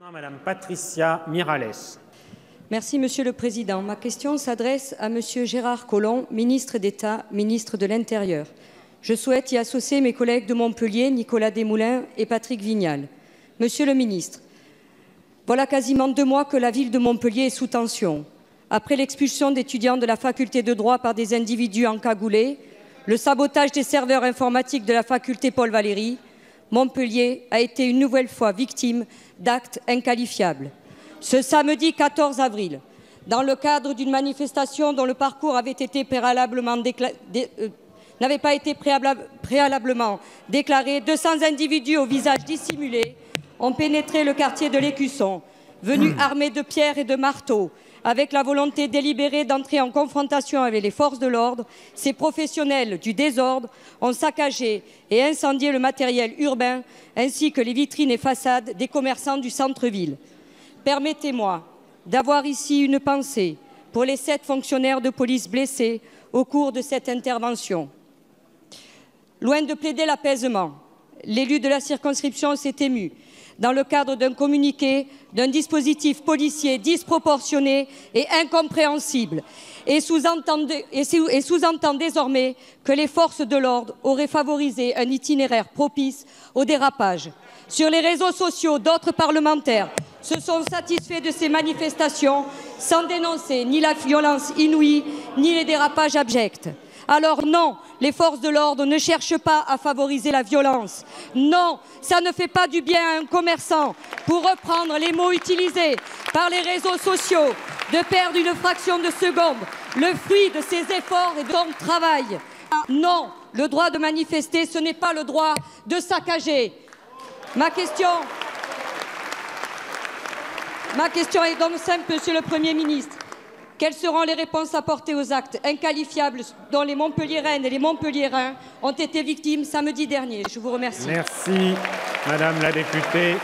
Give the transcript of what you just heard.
Madame Patricia Miralles. Merci, Monsieur le Président. Ma question s'adresse à Monsieur Gérard Collomb, ministre d'État, ministre de l'Intérieur. Je souhaite y associer mes collègues de Montpellier, Nicolas Desmoulins et Patrick Vignal. Monsieur le ministre, voilà quasiment 2 mois que la ville de Montpellier est sous tension. Après l'expulsion d'étudiants de la faculté de droit par des individus encagoulés, le sabotage des serveurs informatiques de la faculté Paul Valéry, Montpellier a été une nouvelle fois victime d'actes inqualifiables. Ce samedi 14 avril, dans le cadre d'une manifestation dont le parcours n'avait pas été préalablement déclaré, 200 individus au visage dissimulé ont pénétré le quartier de l'Écusson, venus armés de pierres et de marteaux, avec la volonté délibérée d'entrer en confrontation avec les forces de l'ordre. Ces professionnels du désordre ont saccagé et incendié le matériel urbain ainsi que les vitrines et façades des commerçants du centre-ville. Permettez-moi d'avoir ici une pensée pour les 7 fonctionnaires de police blessés au cours de cette intervention. Loin de plaider l'apaisement, l'élu de la circonscription s'est ému dans le cadre d'un communiqué d'un dispositif policier disproportionné et incompréhensible et sous-entend désormais que les forces de l'ordre auraient favorisé un itinéraire propice au dérapage. Sur les réseaux sociaux, d'autres parlementaires se sont satisfaits de ces manifestations sans dénoncer ni la violence inouïe ni les dérapages abjects. Alors non, les forces de l'ordre ne cherchent pas à favoriser la violence. Non, ça ne fait pas du bien à un commerçant, pour reprendre les mots utilisés par les réseaux sociaux, de perdre une fraction de seconde, le fruit de ses efforts et de son travail. Non, le droit de manifester, ce n'est pas le droit de saccager. Ma question est donc simple, Monsieur le Premier ministre. Quelles seront les réponses apportées aux actes inqualifiables dont les Montpelliéraines et les Montpelliérains ont été victimes samedi dernier? Je vous remercie. Merci, Madame la députée.